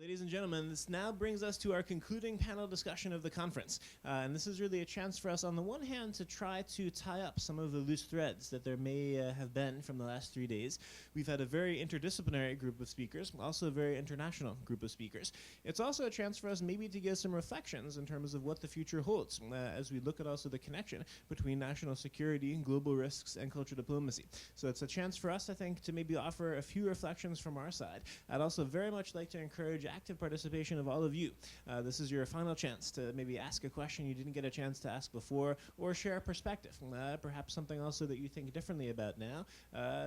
Ladies and gentlemen, this now brings us to our concluding panel discussion of the conference. And this is really a chance for us, on the one hand, to try to tie up some of the loose threads that there may have been from the last 3 days. We've had a very interdisciplinary group of speakers, also a very international group of speakers. It's also a chance for us maybe to give some reflections in terms of what the future holds as we look at also the connection between national security, global risks, and cultural diplomacy. So it's a chance for us, I think, to maybe offer a few reflections from our side. I'd also very much like to encourage active participation of all of you. This is your final chance to maybe ask a question you didn't get a chance to ask before, or share a perspective, perhaps something also that you think differently about now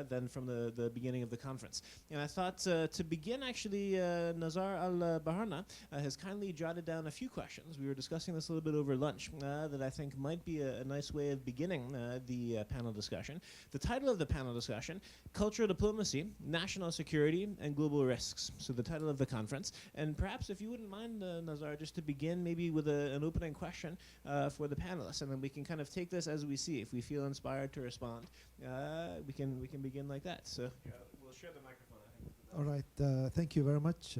than from the beginning of the conference. And I thought to begin, actually, Nazar Al-Baharna has kindly jotted down a few questions. We were discussing this a little bit over lunch that I think might be a nice way of beginning the panel discussion. The title of the panel discussion, Cultural Diplomacy, National Security, and Global Risks. So the title of the conference. And perhaps if you wouldn't mind, Nazar, just to begin maybe with an opening question for the panelists, and then we can kind of take this as we see. If we feel inspired to respond, we can begin like that. So we'll share the microphone, I think. All right, thank you very much.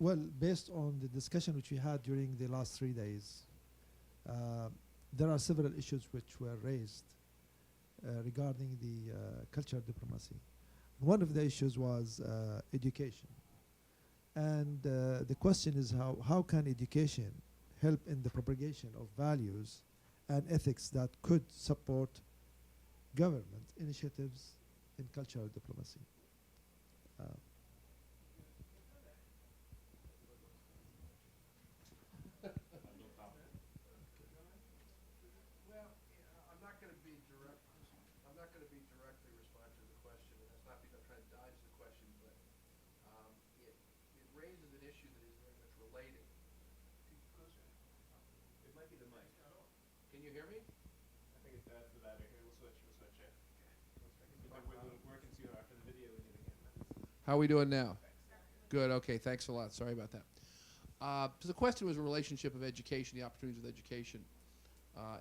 Well, based on the discussion which we had during the last 3 days, there are several issues which were raised regarding the cultural diplomacy. One of the issues was education. And the question is how can education help in the propagation of values and ethics that could support government initiatives in cultural diplomacy? Can you hear me? I think it's the ladder here. We'll switch it. We'll work and see after the video we do again. How are we doing now? Good, okay, thanks a lot. Sorry about that. So the question was a relationship of education, the opportunities of education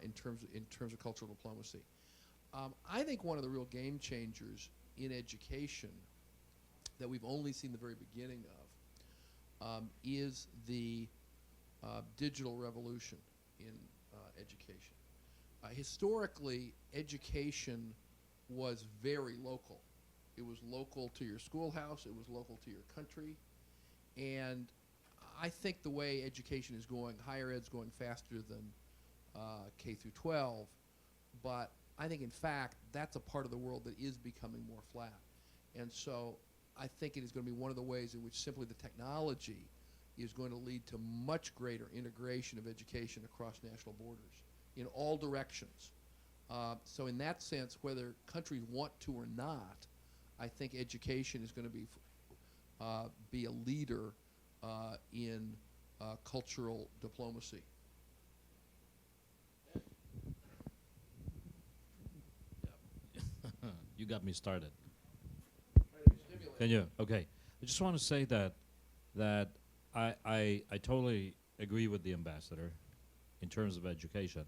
in terms of cultural diplomacy. I think one of the real game changers in education that we've only seen the very beginning of is the digital revolution in education. Historically, education was very local. It was local to your schoolhouse, it was local to your country, and I think the way education is going, higher ed's going faster than K through 12, but I think in fact that's a part of the world that is becoming more flat. And so I think it is going to be one of the ways in which simply the technology is going to lead to much greater integration of education across national borders in all directions. So in that sense, whether countries want to or not, I think education is going to be a leader in cultural diplomacy. You got me started. Can you? Okay. I just want to say that I totally agree with the ambassador in terms of education,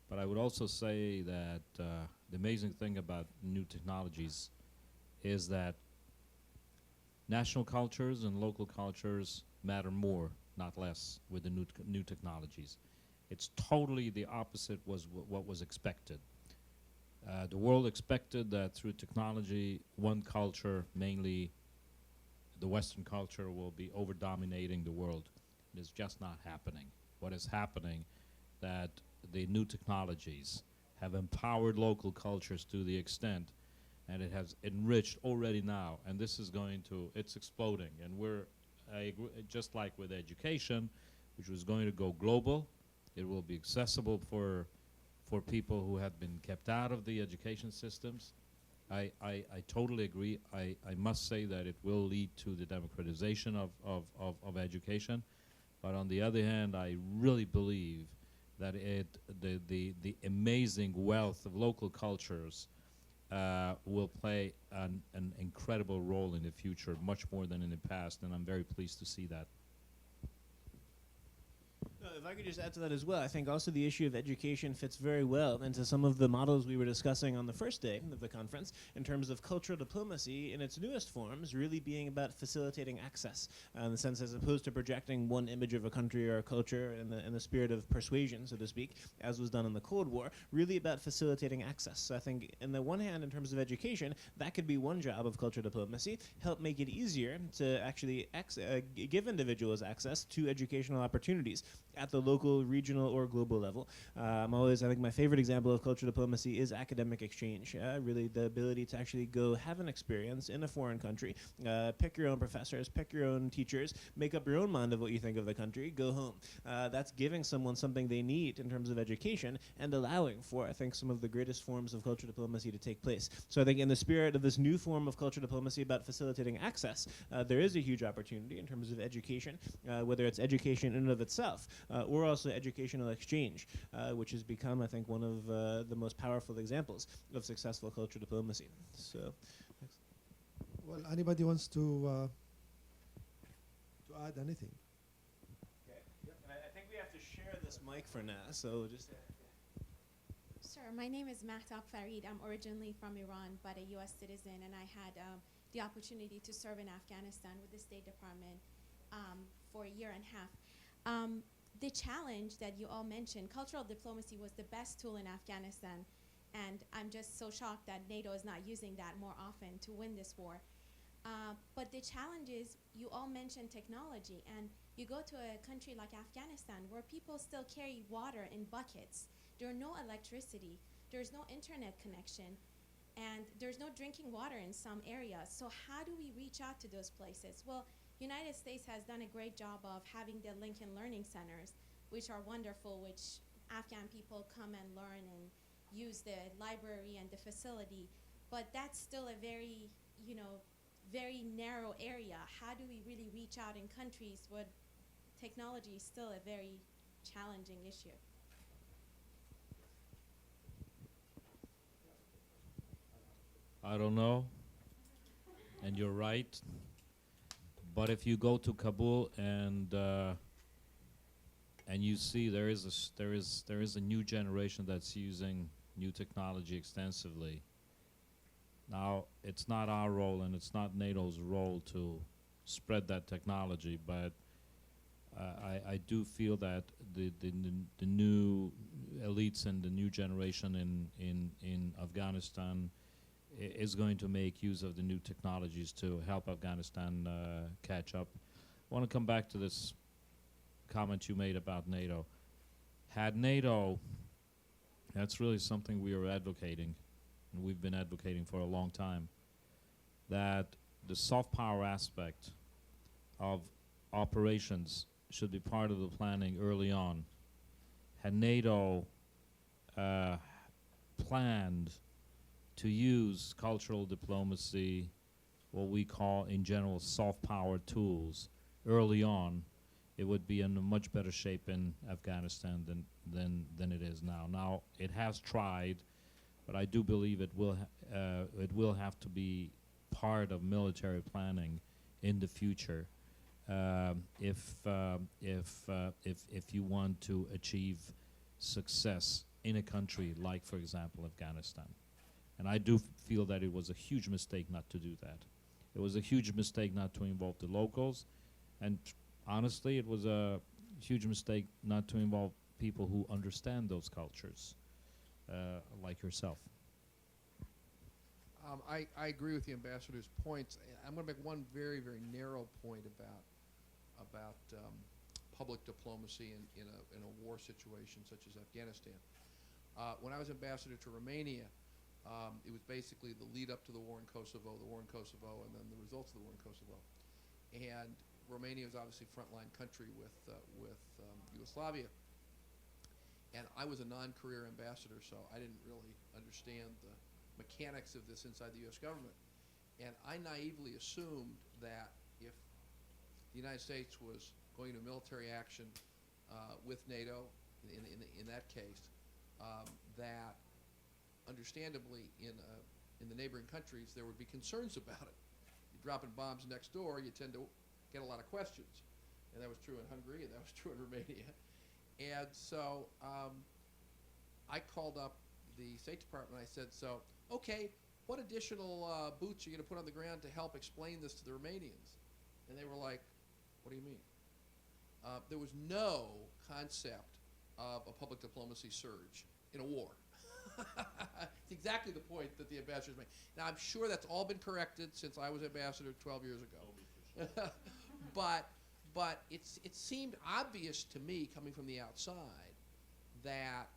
but I would also say that the amazing thing about new technologies is that national cultures and local cultures matter more, not less, with the new technologies. It's totally the opposite was what was expected. The world expected that through technology, one culture, mainly the Western culture, will be over-dominating the world. It is just not happening. What is happening, that the new technologies have empowered local cultures to the extent, and it has enriched already now, and this is going to, it's exploding. And I agree, just like with education, which was going to go global, it will be accessible for people who have been kept out of the education systems. I totally agree. I must say that it will lead to the democratization of education. But on the other hand, I really believe that the amazing wealth of local cultures will play an incredible role in the future, much more than in the past, and I'm very pleased to see that. If I could just add to that as well, I think also the issue of education fits very well into some of the models we were discussing on the first day of the conference in terms of cultural diplomacy in its newest forms really being about facilitating access, in the sense as opposed to projecting one image of a country or a culture in the spirit of persuasion, so to speak, as was done in the Cold War, really about facilitating access. So I think on the one hand, in terms of education, that could be one job of cultural diplomacy, help make it easier to actually give individuals access to educational opportunities at the local, regional, or global level. I think my favorite example of cultural diplomacy is academic exchange. Really the ability to actually go have an experience in a foreign country, pick your own professors, pick your own teachers, make up your own mind of what you think of the country, go home. That's giving someone something they need in terms of education and allowing for, I think, some of the greatest forms of cultural diplomacy to take place. So I think in the spirit of this new form of cultural diplomacy about facilitating access, there is a huge opportunity in terms of education, whether it's education in and of itself, or also educational exchange, which has become, I think, one of the most powerful examples of successful cultural diplomacy. So, Well, anybody wants to add anything? okay. And I think we have to share this mic for now, so just... Sure. My name is Mahtab Farid. I'm originally from Iran, but a U.S. citizen, and I had the opportunity to serve in Afghanistan with the State Department for a year and a half. The challenge that you all mentioned, cultural diplomacy was the best tool in Afghanistan, and I'm just so shocked that NATO is not using that more often to win this war. But the challenge is, you all mentioned technology, and you go to a country like Afghanistan where people still carry water in buckets. There's no electricity, there's no internet connection, and there's no drinking water in some areas. So how do we reach out to those places? Well, United States has done a great job of having the Lincoln Learning Centers, which are wonderful, which Afghan people come and learn and use the library and the facility. But that's still a very, very narrow area. How do we really reach out in countries where technology is still a very challenging issue? I don't know, and you're right. But if you go to Kabul and you see there is a new generation that's using new technology extensively. Now, it's not our role and it's not NATO's role to spread that technology, but I do feel that the new elites and the new generation in Afghanistan is going to make use of the new technologies to help Afghanistan catch up. I want to come back to this comment you made about NATO. Had NATO, that's really something we are advocating, and we've been advocating for a long time, that the soft power aspect of operations should be part of the planning early on. Had NATO planned to use cultural diplomacy, what we call in general soft power tools, early on, it would be in a much better shape in Afghanistan than it is now. Now, it has tried, but I do believe it will have to be part of military planning in the future if you want to achieve success in a country like, for example, Afghanistan. And I do feel that it was a huge mistake not to do that. It was a huge mistake not to involve the locals, and honestly, it was a huge mistake not to involve people who understand those cultures, like yourself. I agree with the ambassador's points. I'm going to make one very, very narrow point about public diplomacy in a war situation such as Afghanistan. When I was ambassador to Romania, it was basically the lead up to the war in Kosovo, and then the results of the war in Kosovo. And Romania was obviously frontline country with Yugoslavia. And I was a non-career ambassador, so I didn't really understand the mechanics of this inside the U.S. government. And I naively assumed that if the United States was going to military action with NATO, in that case, that understandably in the neighboring countries there would be concerns about it. You're dropping bombs next door, you tend to get a lot of questions. And that was true in Hungary, and that was true in Romania. And so I called up the State Department. I said, so, okay, what additional boots are you going to put on the ground to help explain this to the Romanians? And they were like, what do you mean? There was no concept of a public diplomacy surge in a war. It's exactly the point that the ambassadors made. Now, I'm sure that's all been corrected since I was ambassador 12 years ago. But it seemed obvious to me, coming from the outside, that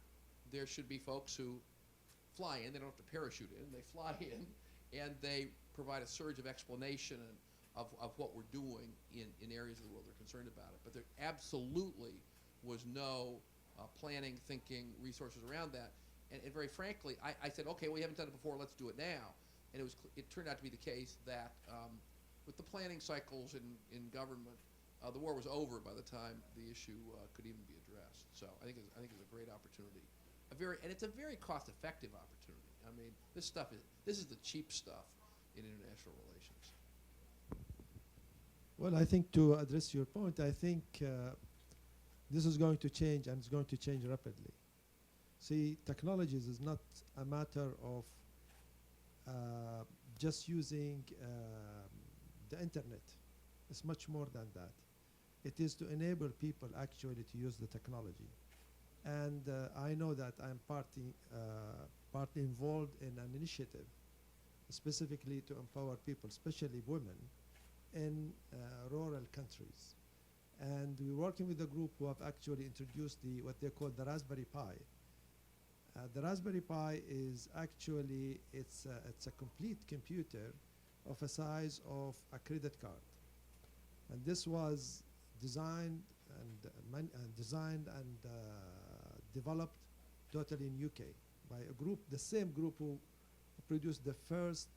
there should be folks who fly in. They don't have to parachute in. They fly in, and they provide a surge of explanation of what we're doing in areas of the world they're concerned about it. But there absolutely was no planning, thinking, resources around that. And very frankly, I said, okay, we haven't done it before, let's do it now. And it turned out to be the case that with the planning cycles in government, the war was over by the time the issue could even be addressed. So I think it's a great opportunity. And it's a very cost-effective opportunity. I mean, this is the cheap stuff in international relations. Well, I think to address your point, I think this is going to change, and it's going to change rapidly. See, technologies is not a matter of just using the internet. It's much more than that. It is to enable people actually to use the technology. And I know that I'm partly involved in an initiative specifically to empower people, especially women, in rural countries. And we're working with a group who have actually introduced what they call the Raspberry Pi. The Raspberry Pi is actually, it's a complete computer of a size of a credit card. And this was designed and developed totally in UK by a group, the same group who produced the first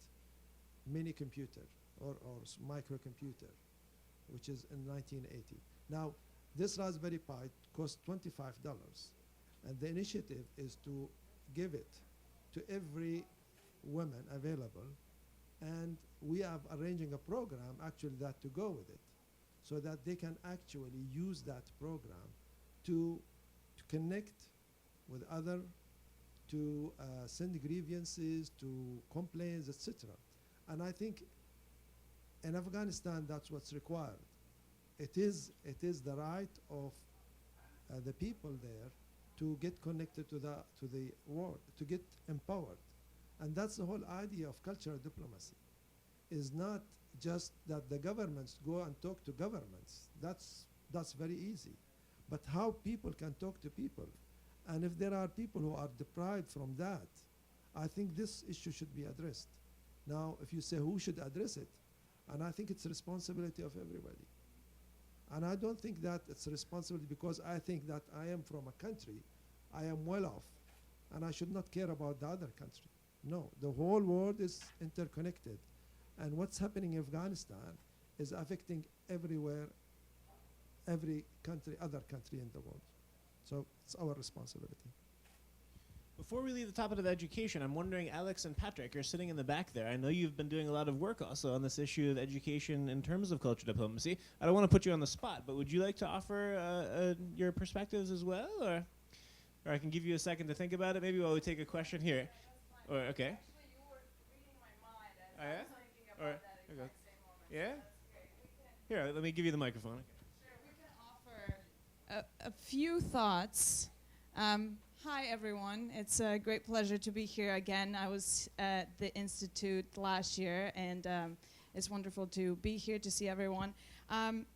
mini computer or microcomputer, which is in 1980. Now, this Raspberry Pi costs $25. And the initiative is to give it to every woman available. And we are arranging a program actually that to go with it, so that they can actually use that program to connect with other, to send grievances, to complaints, etc. And I think in Afghanistan that's what's required. It is the right of the people there to get connected to the world, to get empowered. And that's the whole idea of cultural diplomacy, is not just that the governments go and talk to governments. That's very easy. But how people can talk to people. And if there are people who are deprived from that, I think this issue should be addressed. Now, if you say who should address it, and I think it's a responsibility of everybody. And I don't think that it's a responsibility because I think that I am from a country, I am well off, and I should not care about the other country. No, the whole world is interconnected. And what's happening in Afghanistan is affecting everywhere, every country, other country in the world. So it's our responsibility. Before we leave the topic of education, I'm wondering, Alex and Patrick, you're sitting in the back there. I know you've been doing a lot of work also on this issue of education in terms of culture diplomacy. I don't want to put you on the spot, but would you like to offer your perspectives as well? Or I can give you a second to think about it, maybe while we take a question here. Or, okay. Actually, you were reading my mind, and Oh, I yeah? was thinking about that exact same moment. Yeah? So that's great. We can, Here, let me give you the microphone. sure, we can offer a few thoughts. Hi, everyone. It's a great pleasure to be here again. I was at the Institute last year, and it's wonderful to be here to see everyone.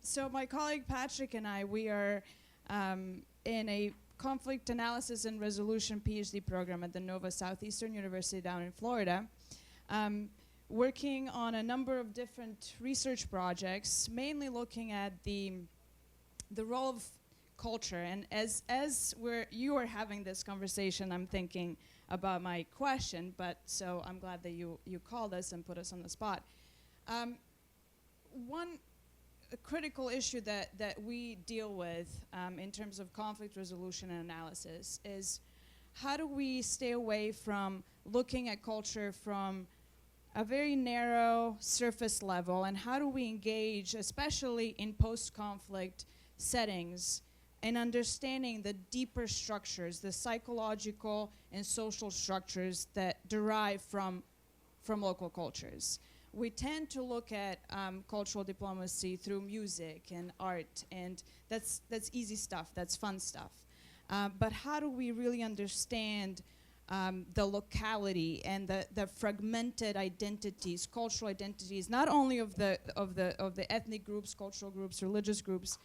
So my colleague Patrick and I, we are in a conflict analysis and resolution PhD program at the Nova Southeastern University down in Florida, working on a number of different research projects, mainly looking at the role of culture. And as you are having this conversation, I'm thinking about my question, but so I'm glad that you called us and put us on the spot. One critical issue that we deal with in terms of conflict resolution and analysis is how do we stay away from looking at culture from a very narrow surface level, and how do we engage, especially in post-conflict settings, and understanding the deeper structures, the psychological and social structures that derive from local cultures. We tend to look at cultural diplomacy through music and art, and that's easy stuff, that's fun stuff. But how do we really understand the locality and the fragmented identities, cultural identities, not only of the ethnic groups, cultural groups, religious groups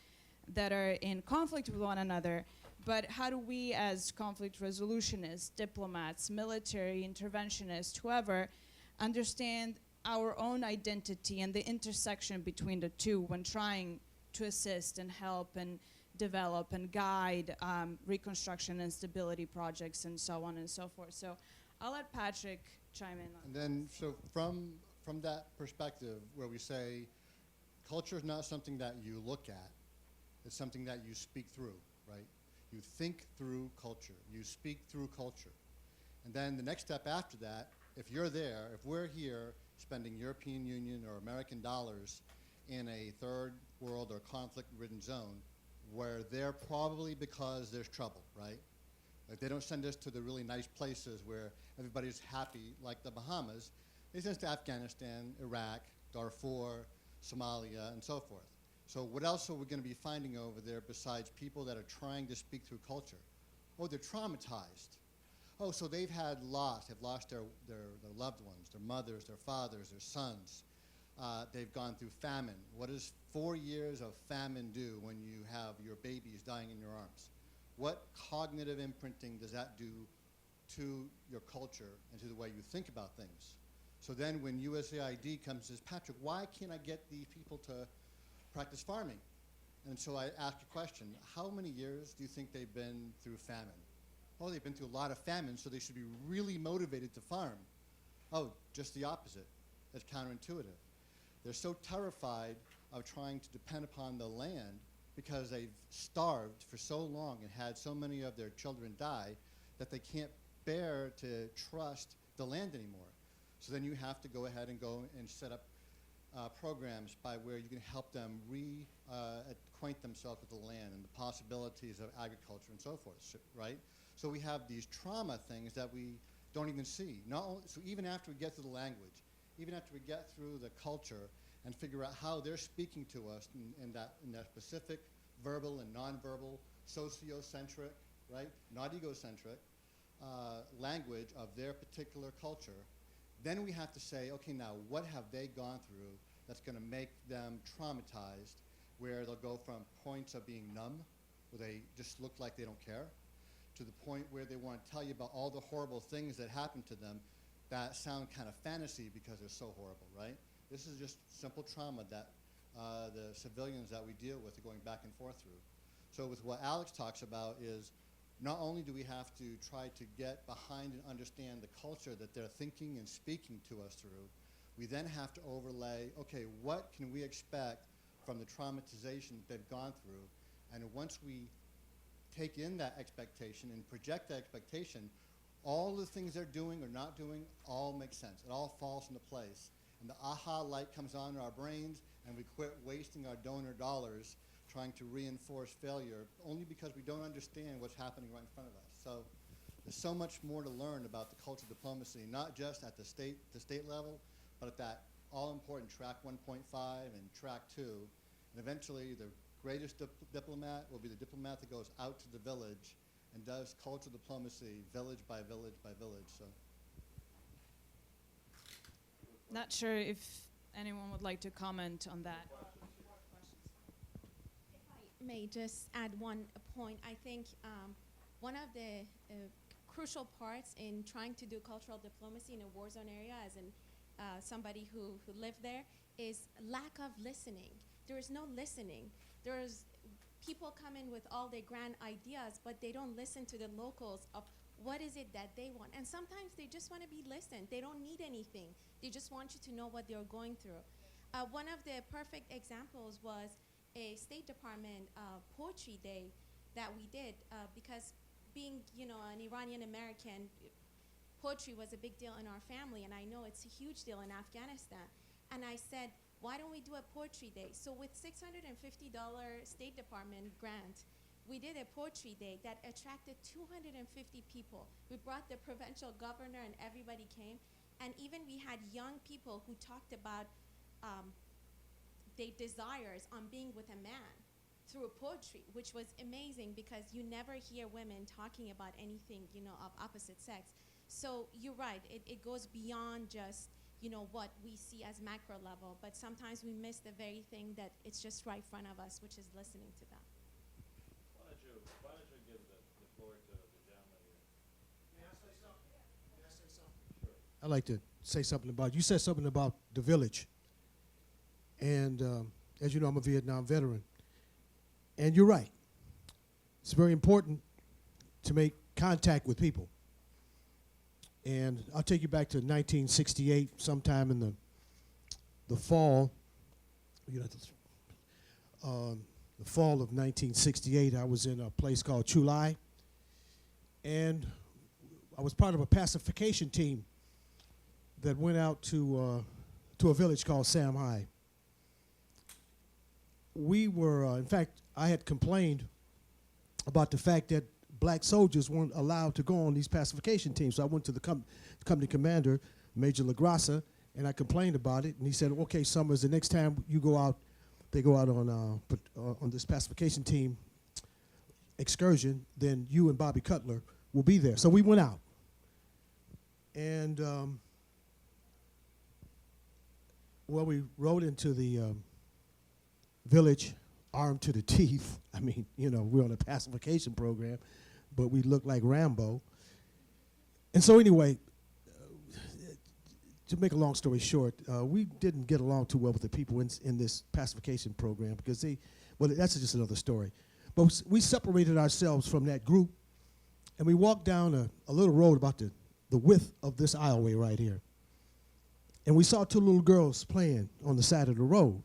that are in conflict with one another, but how do we as conflict resolutionists, diplomats, military interventionists, whoever, understand our own identity and the intersection between the two when trying to assist and help and develop and guide reconstruction and stability projects and so on and so forth. So I'll let Patrick chime in on And then, so from that perspective, where we say culture is not something that you look at, it's something that you speak through, right? You think through culture, you speak through culture. And then the next step after that, if you're there, if we're here spending European Union or American dollars in a third world or conflict-ridden zone, we're there probably because there's trouble, right? Like they don't send us to the really nice places where everybody's happy, like the Bahamas. They send us to Afghanistan, Iraq, Darfur, Somalia, and so forth. So what else are we going to be finding over there besides people that are trying to speak through culture? Oh, they're traumatized. Oh, so they've had loss, have lost their loved ones, their mothers, their fathers, their sons. They've gone through famine. What does 4 years of famine do when you have your babies dying in your arms? What cognitive imprinting does that do to your culture and to the way you think about things? So then when USAID comes and says, Patrick, why can't I get these people to practice farming? And so I ask a question, how many years do you think they've been through famine? Oh, they've been through a lot of famine, so they should be really motivated to farm. Oh, just the opposite. That's counterintuitive. They're so terrified of trying to depend upon the land because they've starved for so long and had so many of their children die that they can't bear to trust the land anymore. So then you have to go ahead and go and set up programs by where you can help them acquaint themselves with the land and the possibilities of agriculture and so forth, right? So we have these trauma things that we don't even see. So even after we get through the language, even after we get through the culture and figure out how they're speaking to us in that specific verbal and nonverbal, sociocentric, right, not egocentric, language of their particular culture, then we have to say, okay, now what have they gone through that's going to make them traumatized, where they'll go from points of being numb, where they just look like they don't care, to the point where they want to tell you about all the horrible things that happened to them that sound kind of fantasy because they're so horrible, right? This is just simple trauma that the civilians that we deal with are going back and forth through. So with what Alex talks about is not only do we have to try to get behind and understand the culture that they're thinking and speaking to us through, we then have to overlay, okay, what can we expect from the traumatization that they've gone through? And once we take in that expectation and project that expectation, all the things they're doing or not doing all make sense. It all falls into place. And the aha light comes on in our brains, and we quit wasting our donor dollars trying to reinforce failure only because we don't understand what's happening right in front of us. So there's so much more to learn about the culture of diplomacy, not just at the state level, but at that all-important track 1.5 and track 2. And eventually the greatest diplomat will be the diplomat that goes out to the village and does cultural diplomacy village by village by village. So, Not sure if anyone would like to comment on that. If I may just add one point, I think one of the crucial parts in trying to do cultural diplomacy in a war zone area, as in somebody who lived there, is lack of listening. There is no listening. There's people come in with all their grand ideas, but they don't listen to the locals of what is it that they want. And sometimes they just want to be listened. They don't need anything. They just want you to know what they're going through. One of the perfect examples was a State Department poetry day that we did because being, an Iranian American, poetry was a big deal in our family, and I know it's a huge deal in Afghanistan. And I said, why don't we do a poetry day? So with $650 State Department grant, we did a poetry day that attracted 250 people. We brought the provincial governor and everybody came. And even we had young people who talked about their desires on being with a man through poetry, which was amazing because you never hear women talking about anything, of opposite sex. So you're right, it goes beyond just, what we see as macro level, but sometimes we miss the very thing that it's just right in front of us, which is listening to them. Why don't you give the floor to the gentleman here? May I say something? Sure. I'd like to say something about, you said something about the village. And as you know, I'm a Vietnam veteran. And you're right. It's very important to make contact with people. And I'll take you back to 1968, sometime in the fall, the fall of 1968, I was in a place called Chu Lai. And I was part of a pacification team that went out to a village called Sam Hai. We were, in fact, I had complained about the fact that black soldiers weren't allowed to go on these pacification teams. So I went to the company commander, Major LaGrassa, and I complained about it. And he said, okay, Summers, the next time you go out, they go out on this pacification team excursion, then you and Bobby Cutler will be there. So we went out. And, we rode into the village armed to the teeth. I mean, we're on a pacification program, but we looked like Rambo. And so anyway, to make a long story short, we didn't get along too well with the people in this pacification program because that's just another story. But we separated ourselves from that group, and we walked down a little road about the width of this aisleway right here. And we saw two little girls playing on the side of the road.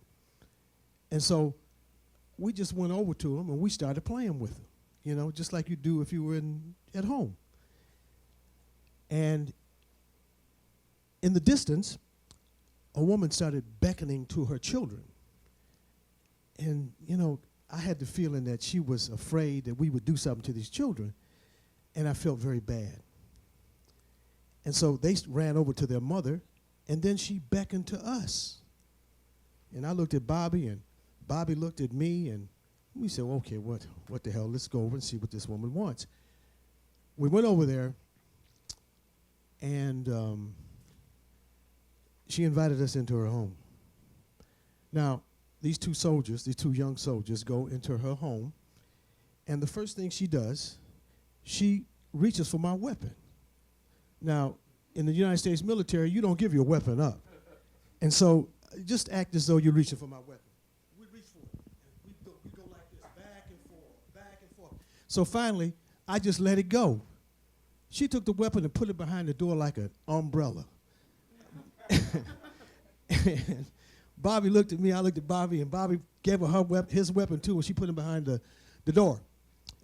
And so we just went over to them and we started playing with them, just like you do if you were at home. And in the distance, a woman started beckoning to her children. And, I had the feeling that she was afraid that we would do something to these children. And I felt very bad. And so they ran over to their mother, and then she beckoned to us. And I looked at Bobby, and Bobby looked at me, and we said, okay, what the hell? Let's go over and see what this woman wants. We went over there, and she invited us into her home. Now, these two young soldiers, go into her home, and the first thing she does, she reaches for my weapon. Now, in the United States military, you don't give your weapon up. And so just act as though you're reaching for my weapon. We reach for it. And we go like this, back and forth, back and forth. So finally, I just let it go. She took the weapon and put it behind the door like an umbrella. And Bobby looked at me, I looked at Bobby, and Bobby gave her his weapon too, and she put him behind the door.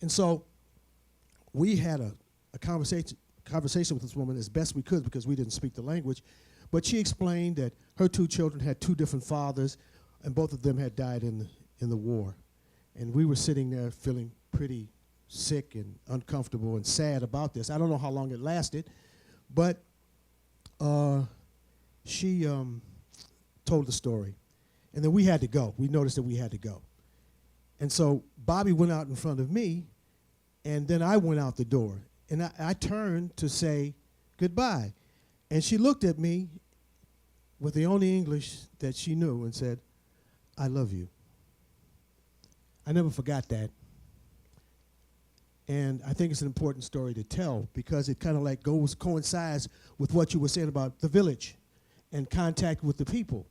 And so we had a conversation with this woman as best we could because we didn't speak the language. But she explained that her two children had two different fathers, and both of them had died in the war. And we were sitting there feeling pretty sick and uncomfortable and sad about this. I don't know how long it lasted, but she told the story. And then we had to go. We noticed that we had to go. And so Bobby went out in front of me, and then I went out the door. And I turned to say goodbye. And she looked at me with the only English that she knew and said, I love you. I never forgot that. And I think it's an important story to tell because it kind of like coincides with what you were saying about the village and contact with the people.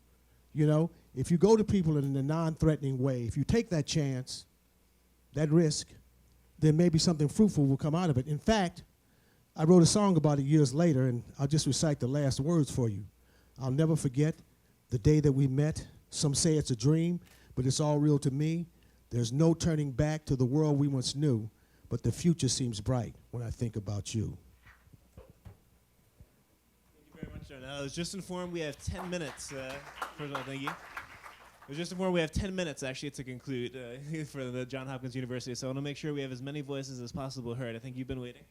If you go to people in a non-threatening way, if you take that chance, that risk, then maybe something fruitful will come out of it. In fact, I wrote a song about it years later, and I'll just recite the last words for you. I'll never forget the day that we met. Some say it's a dream, but it's all real to me. There's no turning back to the world we once knew, but the future seems bright when I think about you. Thank you very much, Darnell. I was just informed we have 10 minutes. First of all, thank you. There's just more. We have 10 minutes actually to conclude for the Johns Hopkins University, so I want to make sure we have as many voices as possible heard. I think you've been waiting.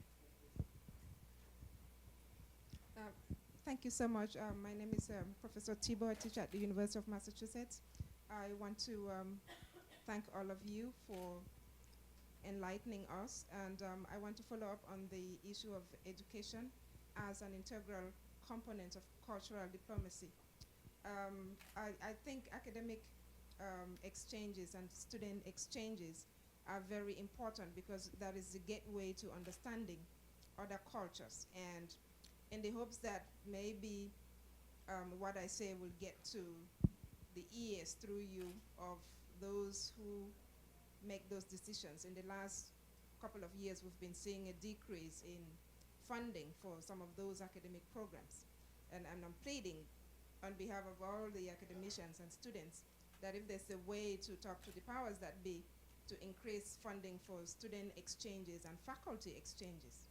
Thank you so much. My name is Professor Thibault. I teach at the University of Massachusetts. I want to thank all of you for enlightening us, and I want to follow up on the issue of education as an integral component of cultural diplomacy. I think academic exchanges and student exchanges are very important because that is the gateway to understanding other cultures, and in the hopes that maybe what I say will get to the ears through you of those who make those decisions. In the last couple of years, we've been seeing a decrease in funding for some of those academic programs. And I'm pleading on behalf of all the academicians and students that if there's a way to talk to the powers that be to increase funding for student exchanges and faculty exchanges,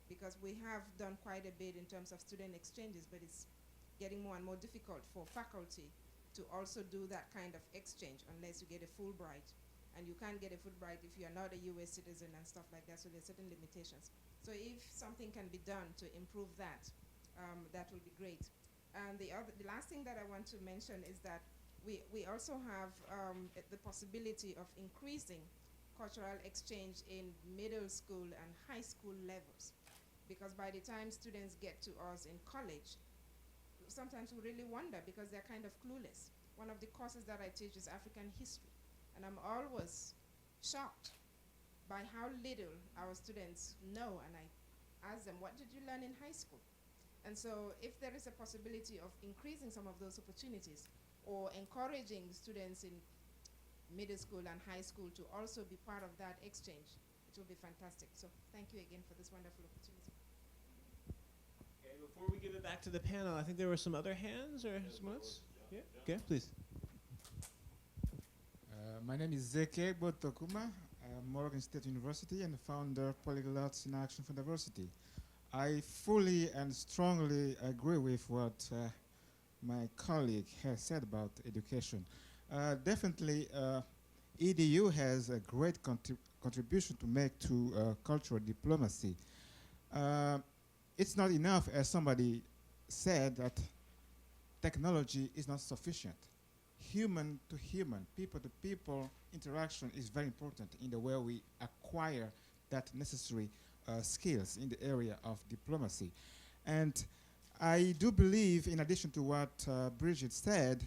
because we have done quite a bit in terms of student exchanges, but it's getting more and more difficult for faculty to also do that kind of exchange unless you get a Fulbright. And you can't get a Fulbright if you're not a US citizen and stuff like that, so there's certain limitations. So if something can be done to improve that, that will be great. And the last thing that I want to mention is that we also have the possibility of increasing cultural exchange in middle school and high school levels. Because by the time students get to us in college, sometimes we really wonder because they're kind of clueless. One of the courses that I teach is African history, and I'm always shocked by how little our students know, and I ask them, what did you learn in high school? And so if there is a possibility of increasing some of those opportunities or encouraging students in middle school and high school to also be part of that exchange, it will be fantastic. So thank you again for this wonderful opportunity. Before we give it back to the panel, I think there were some other hands or someone else? Yeah? Okay, please. My name is Zeke Botokuma. I'm Morgan State University and the founder of Polyglots in Action for Diversity. I fully and strongly agree with what my colleague has said about education. Definitely, EDU has a great contribution to make to cultural diplomacy. It's not enough, as somebody said, that technology is not sufficient. Human to human, people to people interaction is very important in the way we acquire that necessary skills in the area of diplomacy. And I do believe, in addition to what Bridget said,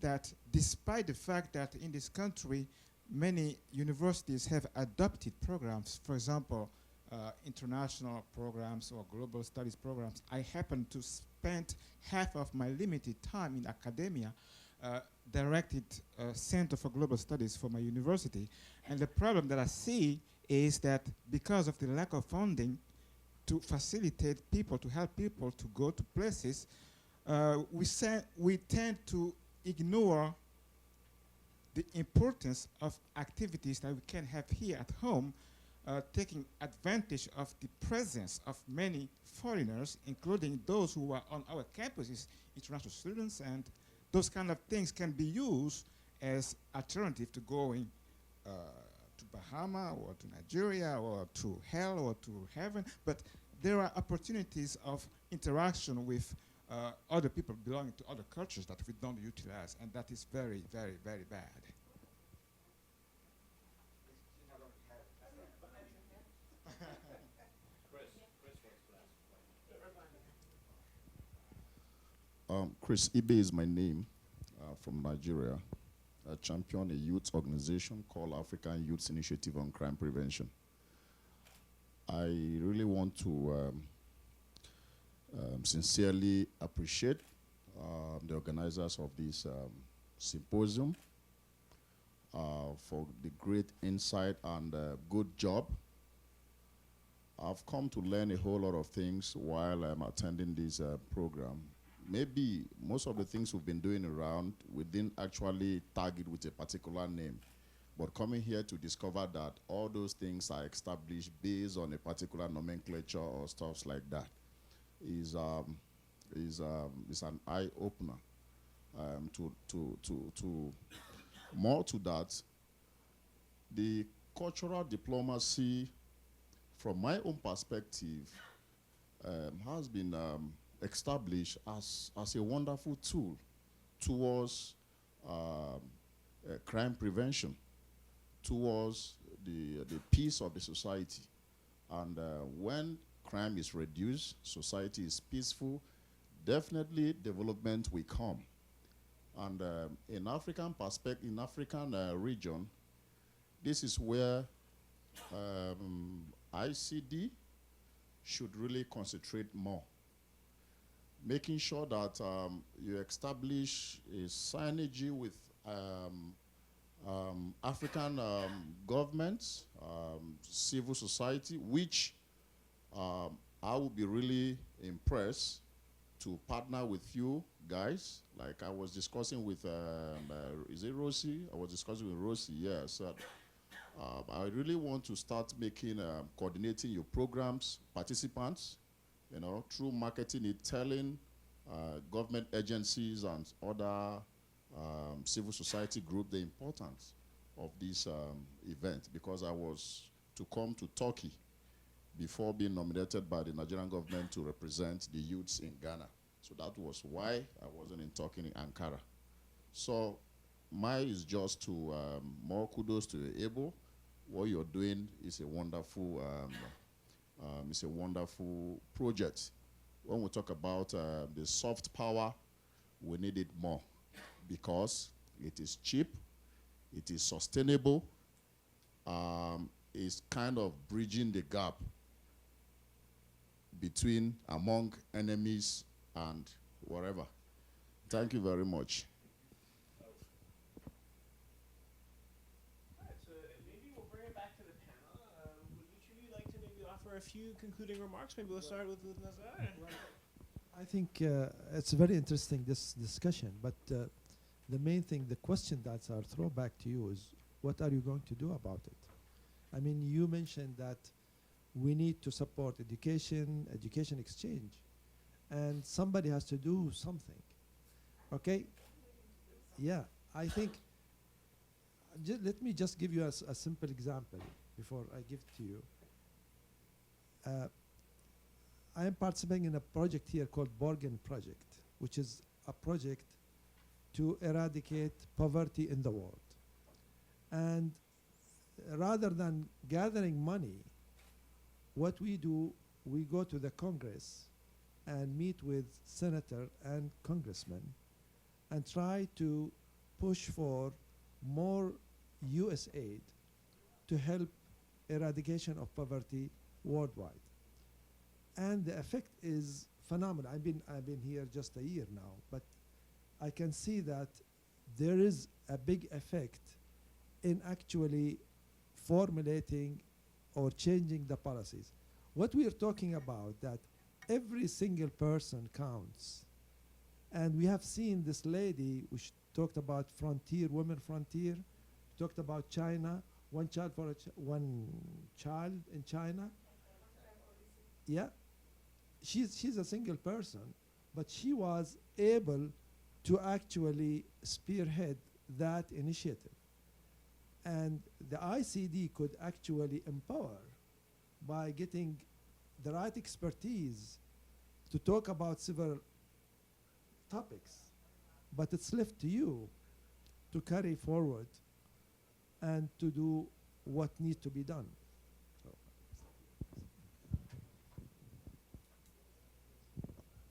that despite the fact that in this country many universities have adopted programs, for example, international programs or global studies programs, I happen to spend half of my limited time in academia directed Center for Global Studies for my university. And the problem that I see is that because of the lack of funding to facilitate people, to help people to go to places, we tend to ignore the importance of activities that we can have here at home, taking advantage of the presence of many foreigners, including those who are on our campuses, international students, and those kind of things can be used as alternative to going to Bahama or to Nigeria or to hell or to heaven. But there are opportunities of interaction with other people belonging to other cultures that we don't utilize, and that is very, very, very bad. Chris Ibe is my name, from Nigeria. I champion a youth organization called African Youth Initiative on Crime Prevention. I really want to sincerely appreciate the organizers of this symposium for the great insight and good job. I've come to learn a whole lot of things while I'm attending this program. Maybe most of the things we've been doing around, we didn't actually tag it with a particular name. But coming here to discover that all those things are established based on a particular nomenclature or stuff like that is an eye-opener to more to that, the cultural diplomacy, from my own perspective, has been established as a wonderful tool towards crime prevention, towards the peace of the society. And when crime is reduced, society is peaceful, definitely development will come. And in African perspective, in African region, this is where ICD should really concentrate more, making sure that you establish a synergy with African governments, civil society, which I would be really impressed to partner with you guys. Like I was discussing with, is it Rosie? I was discussing with Rosie, yes. I really want to start making, coordinating your programs, participants, you know, through marketing it, telling government agencies and other civil society group the importance of this event, because I was to come to Turkey before being nominated by the Nigerian government to represent the youths in Ghana. So that was why I wasn't in Turkey, in Ankara. So mine is just to more kudos to you, Able. What you're doing is a wonderful project. When we talk about the soft power, we need it more because it is cheap, it is sustainable, it's kind of bridging the gap among enemies and whatever. Thank you very much. All right, so maybe we'll bring it back to the panel. Would each of you like to maybe offer a few concluding remarks? Maybe we'll start with Nazar. I think it's very interesting, this discussion, but the main thing, the question that's our throwback to you is, what are you going to do about it? I mean, you mentioned that we need to support education exchange, and somebody has to do something, okay? Yeah, I think, let me just give you a simple example before I give it to you. I am participating in a project here called Borgen Project, which is a project to eradicate poverty in the world. And rather than gathering money, what we do, we go to the Congress and meet with senator and congressmen and try to push for more US aid to help eradication of poverty worldwide. And the effect is phenomenal. I've been here just a year now, but I can see that there is a big effect in actually formulating or changing the policies. What we are talking about, that every single person counts. And we have seen this lady, which talked about frontier, women frontier, talked about China, one child in China. Yeah. She's a single person, but she was able to actually spearhead that initiative. And the ICD could actually empower by getting the right expertise to talk about several topics. But it's left to you to carry forward and to do what needs to be done.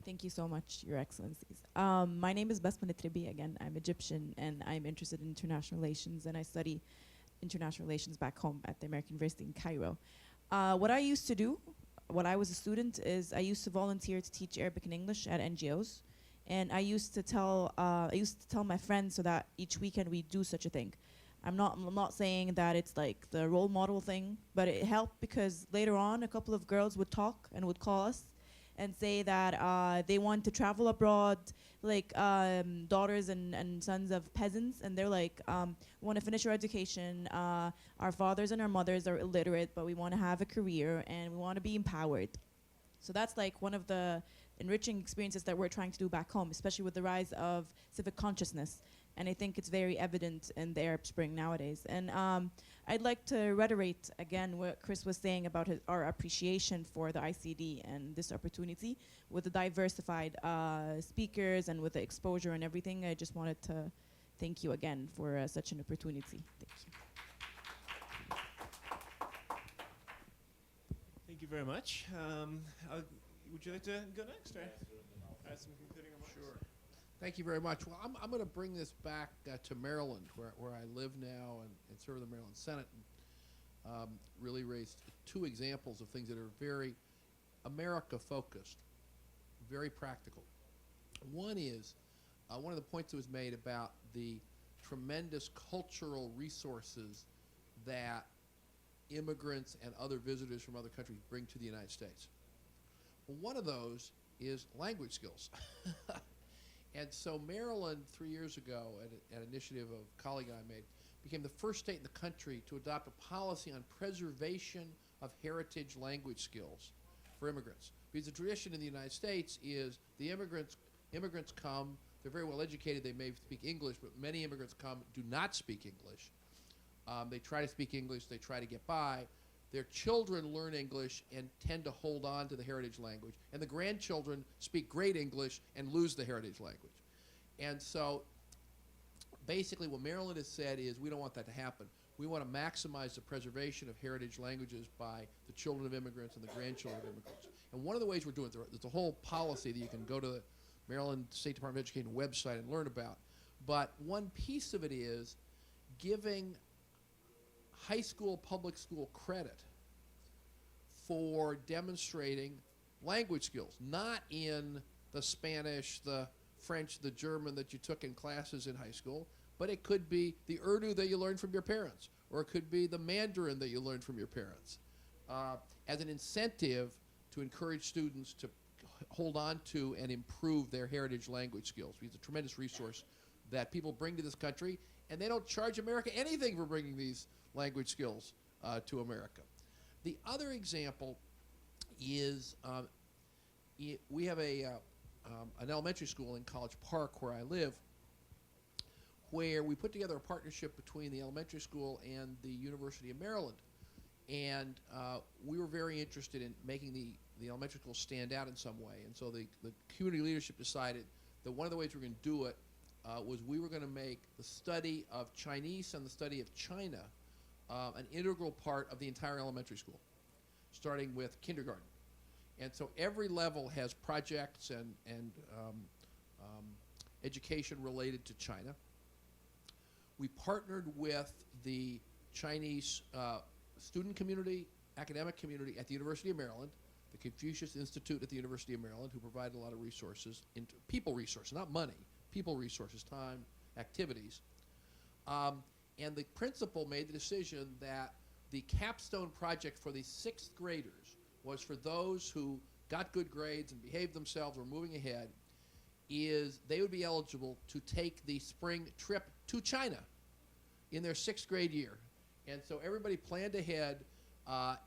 Thank you so much, Your Excellencies. My name is Basma Tribi. Again, I'm Egyptian, and I'm interested in international relations, and I study international relations back home at the American University in Cairo. What I used to do, when I was a student, is I used to volunteer to teach Arabic and English at NGOs, and I used to tell my friends so that each weekend we do such a thing. I'm not saying that it's like the role model thing, but it helped because later on a couple of girls would talk and would call us and say that they want to travel abroad, like daughters and sons of peasants, and they're like, we want to finish our education, our fathers and our mothers are illiterate, but we want to have a career and we want to be empowered. So that's like one of the enriching experiences that we're trying to do back home, especially with the rise of civic consciousness. And I think it's very evident in the Arab Spring nowadays. And I'd like to reiterate again what Chris was saying about our appreciation for the ICD and this opportunity with the diversified speakers and with the exposure and everything. I just wanted to thank you again for such an opportunity. Thank you. Thank you very much. Would you like to go next, or add some concluding remarks? Sure. Thank you very much. Well, I'm going to bring this back to Maryland, where I live now and serve the Maryland Senate, and really raised two examples of things that are very America-focused, very practical. One is one of the points that was made about the tremendous cultural resources that immigrants and other visitors from other countries bring to the United States. Well, one of those is language skills. And so Maryland, 3 years ago, at an initiative of a colleague and I made, became the first state in the country to adopt a policy on preservation of heritage language skills for immigrants. Because the tradition in the United States is the immigrants come, they're very well educated, they may speak English, but many immigrants come, do not speak English. They try to speak English, they try to get by. Their children learn English and tend to hold on to the heritage language. And the grandchildren speak great English and lose the heritage language. And so basically what Maryland has said is we don't want that to happen. We want to maximize the preservation of heritage languages by the children of immigrants and the grandchildren of immigrants. And one of the ways we're doing it, there's a whole policy that you can go to the Maryland State Department of Education website and learn about. But one piece of it is giving high school, public school credit for demonstrating language skills, not in the Spanish, the French, the German that you took in classes in high school, but it could be the Urdu that you learned from your parents, or it could be the Mandarin that you learned from your parents, as an incentive to encourage students to hold on to and improve their heritage language skills. It's a tremendous resource that people bring to this country, and they don't charge America anything for bringing these language skills to America. The other example is we have an elementary school in College Park where I live, where we put together a partnership between the elementary school and the University of Maryland. And we were very interested in making the elementary school stand out in some way. And so the community leadership decided that one of the ways we were going to do it was we were going to make the study of Chinese and the study of China an integral part of the entire elementary school, starting with kindergarten. And so every level has projects and education related to China. We partnered with the Chinese student community, academic community at the University of Maryland, the Confucius Institute at the University of Maryland, who provided a lot of resources, people resources, not money, people resources, time, activities. And the principal made the decision that the capstone project for the 6th graders was for those who got good grades and behaved themselves or moving ahead, is they would be eligible to take the spring trip to China in their 6th grade year. And so everybody planned ahead,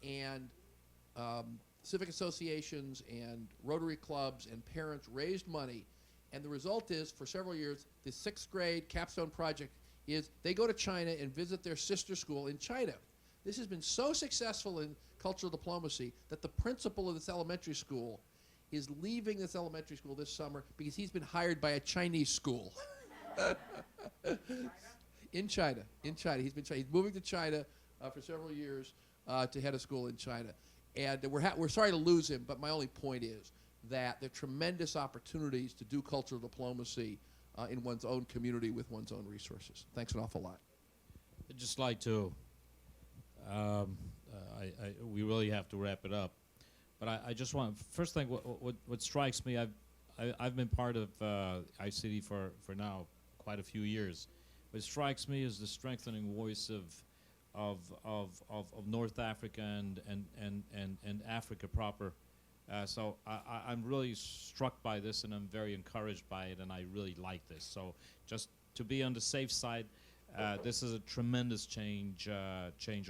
and civic associations and Rotary clubs and parents raised money. And the result is, for several years, the 6th grade capstone project is they go to China and visit their sister school in China. This has been so successful in cultural diplomacy that the principal of this elementary school is leaving this elementary school this summer because he's been hired by a Chinese school. In China. He's moving to China for several years to head a school in China. And we're sorry to lose him, but my only point is that there are tremendous opportunities to do cultural diplomacy in one's own community with one's own resources. Thanks an awful lot. I'd just like to, we really have to wrap it up, but I just want, first thing, what strikes me, I've been part of ICD for now quite a few years. What strikes me is the strengthening voice of North Africa and Africa proper. So I'm really struck by this, and I'm very encouraged by it, and I really like this. So just to be on the safe side, this is a tremendous change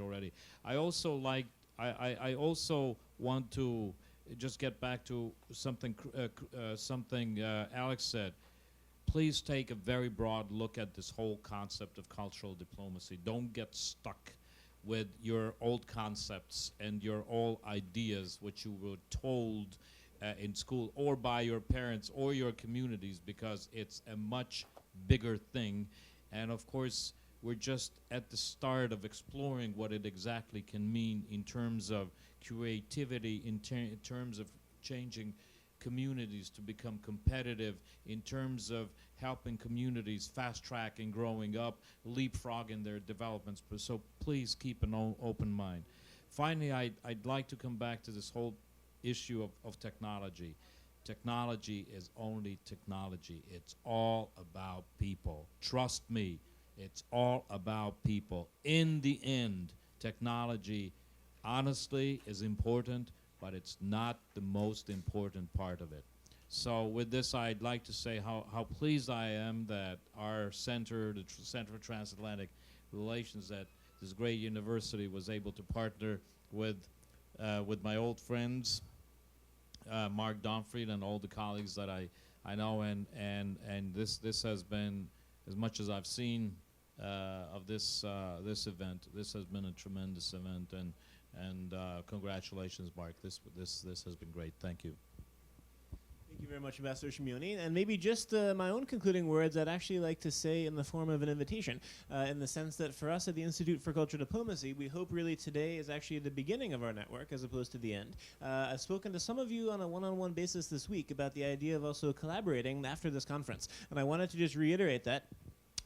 already. I also like. I also want to just get back to something Alex said. please take a very broad look at this whole concept of cultural diplomacy. Don't get stuck with your old concepts and your old ideas, which you were told in school or by your parents or your communities, because it's a much bigger thing. And of course, we're just at the start of exploring what it exactly can mean in terms of creativity, in terms of changing communities to become competitive, in terms of helping communities fast track and growing up, leapfrog in their developments. So please keep an open mind. Finally, I'd like to come back to this whole issue of technology. Technology is only technology. It's all about people. Trust me, it's all about people. In the end, technology, honestly, is important, but it's not the most important part of it. So with this, I'd like to say how pleased I am that our center, the Center for Transatlantic Relations, that this great university was able to partner with my old friends, Mark Donfried, and all the colleagues that I know, and this has been, as much as I've seen of this event, this has been a tremendous event, and congratulations, Mark. This has been great. Thank you. Thank you very much, Ambassador Simonyi. And maybe just my own concluding words, I'd actually like to say in the form of an invitation, in the sense that for us at the Institute for Cultural Diplomacy, we hope really today is actually the beginning of our network as opposed to the end. I've spoken to some of you on a one-on-one basis this week about the idea of also collaborating after this conference. And I wanted to just reiterate that.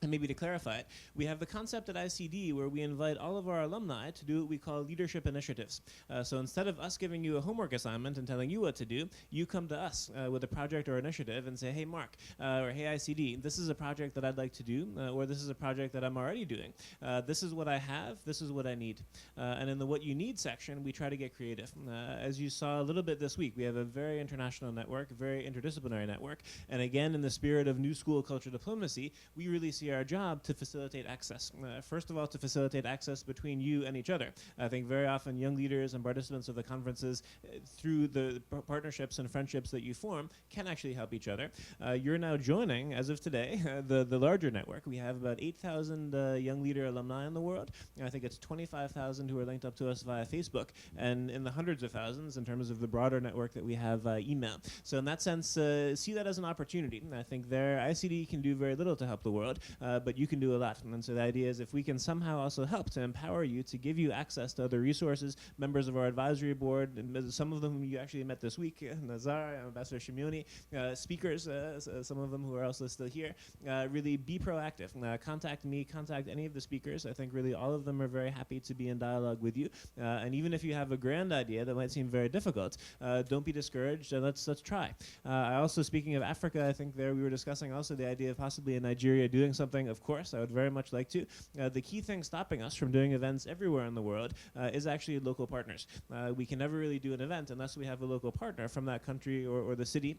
And maybe to clarify it, we have the concept at ICD where we invite all of our alumni to do what we call leadership initiatives. So instead of us giving you a homework assignment and telling you what to do, you come to us with a project or initiative and say, hey, Mark, or hey, ICD, this is a project that I'd like to do, or this is a project that I'm already doing. This is what I have, this is what I need. And in the what you need section, we try to get creative. As you saw a little bit this week, we have a very international network, a very interdisciplinary network. And again, in the spirit of new school cultural diplomacy, we really see our job to facilitate access. First of all, to facilitate access between you and each other. I think very often young leaders and participants of the conferences, through the partnerships and friendships that you form, can actually help each other. You're now joining, as of today, the larger network. We have about 8,000 young leader alumni in the world. I think it's 25,000 who are linked up to us via Facebook, and in the hundreds of thousands in terms of the broader network that we have email. So in that sense, see that as an opportunity. I think there, ICD can do very little to help the world, but you can do a lot. And so the idea is if we can somehow also help to empower you, to give you access to other resources, members of our advisory board, and some of them you actually met this week, Nazar, Ambassador Simonyi, speakers, some of them who are also still here, really be proactive. Contact me, contact any of the speakers. I think really all of them are very happy to be in dialogue with you. And even if you have a grand idea that might seem very difficult, don't be discouraged, and let's try. I also, speaking of Africa, I think there we were discussing also the idea of possibly in Nigeria doing something. Of course, I would very much like to. The key thing stopping us from doing events everywhere in the world is actually local partners. We can never really do an event unless we have a local partner from that country or the city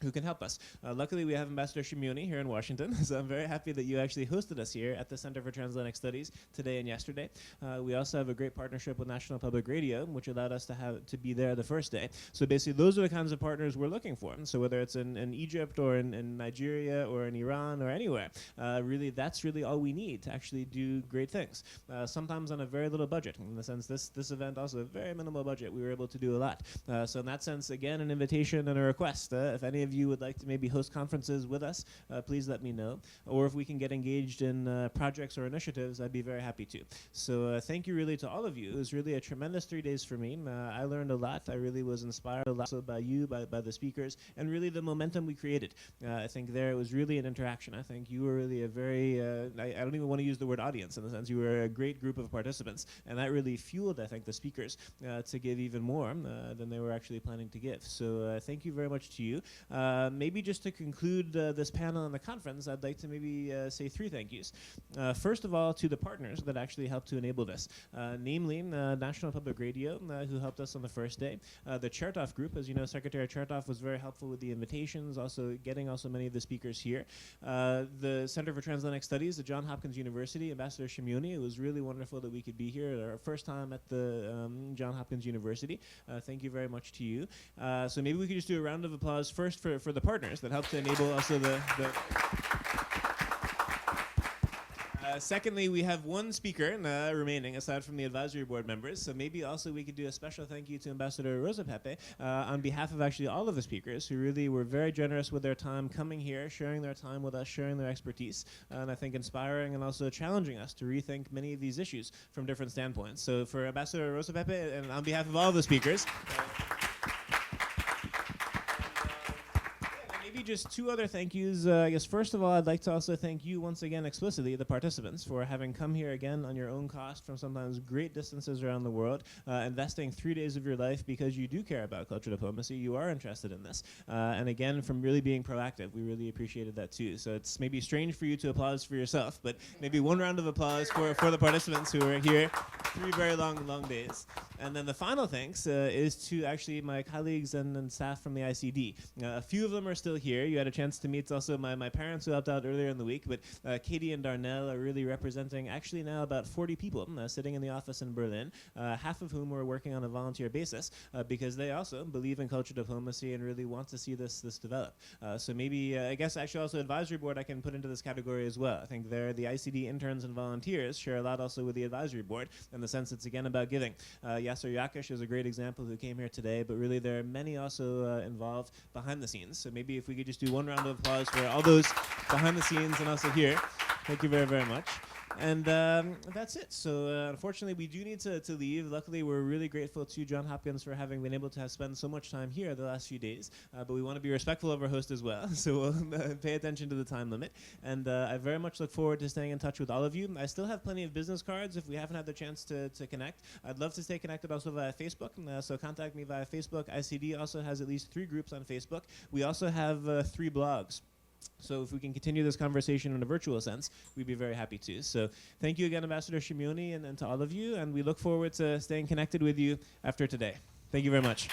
who can help us. Luckily, we have Ambassador Simonyi here in Washington, so I'm very happy that you actually hosted us here at the Center for Transatlantic Studies today and yesterday. We also have a great partnership with National Public Radio, which allowed us to be there the first day. So basically, those are the kinds of partners we're looking for. So whether it's in Egypt or in Nigeria or in Iran or anywhere, really, that's really all we need to actually do great things. Sometimes on a very little budget. In the sense, this event also a very minimal budget. We were able to do a lot. So in that sense, again, an invitation and a request. If any of you would like to maybe host conferences with us, please let me know. Or if we can get engaged in projects or initiatives, I'd be very happy to. So thank you really to all of you. It was really a tremendous 3 days for me. I learned a lot. I really was inspired a lot by you, by the speakers, and really the momentum we created. I think there it was really an interaction. I think you were really a very, I don't even want to use the word audience, in the sense you were a great group of participants, and that really fueled, I think, the speakers to give even more than they were actually planning to give. So thank you very much to you. Maybe just to conclude this panel and the conference, I'd like to maybe say 3 thank yous. First of all, to the partners that actually helped to enable this, namely National Public Radio, who helped us on the first day. The Chertoff Group, as you know, Secretary Chertoff was very helpful with the invitations, also getting many of the speakers here. The Center for Transatlantic Studies at Johns Hopkins University, Ambassador Simonyi, it was really wonderful that we could be here at our first time at the Johns Hopkins University. Thank you very much to you. So maybe we could just do a round of applause first for for the partners that help to enable also the secondly, we have one speaker remaining aside from the advisory board members, so maybe also we could do a special thank you to Ambassador Rosapepe on behalf of actually all of the speakers who really were very generous with their time coming here, sharing their time with us, sharing their expertise, and I think inspiring and also challenging us to rethink many of these issues from different standpoints. So for Ambassador Rosapepe and on behalf of all the speakers, maybe just two other thank yous. I guess first of all, I'd like to also thank you once again explicitly, the participants, for having come here again on your own cost from sometimes great distances around the world, investing 3 days of your life because you do care about cultural diplomacy, you are interested in this. And again, from really being proactive, we really appreciated that too. So it's maybe strange for you to applause for yourself, but maybe one round of applause for the participants who are here 3 very long days. And then the final thanks is to actually my colleagues and staff from the ICD. A few of them are still here. You had a chance to meet also my parents who helped out earlier in the week, but Katie and Darnell are really representing actually now about 40 people sitting in the office in Berlin, half of whom are working on a volunteer basis because they also believe in cultural diplomacy and really want to see this develop. So maybe, I guess actually also advisory board I can put into this category as well. I think the ICD interns and volunteers share a lot also with the advisory board in the sense it's again about giving. Yasser Yakish is a great example who came here today, but really there are many also involved behind the scenes. So maybe if we could just do one round of applause for all those behind the scenes and also here. Thank you very, very much. And that's it. So unfortunately, we do need to leave. Luckily, we're really grateful to John Hopkins for having been able to spend so much time here the last few days. But we want to be respectful of our host as well. So we'll pay attention to the time limit. And I very much look forward to staying in touch with all of you. I still have plenty of business cards if we haven't had the chance to connect. I'd love to stay connected also via Facebook. So contact me via Facebook. ICD also has at least 3 groups on Facebook. We also have 3 blogs. So if we can continue this conversation in a virtual sense, we'd be very happy to. So thank you again, Ambassador Simonyi, and to all of you. And we look forward to staying connected with you after today. Thank you very much.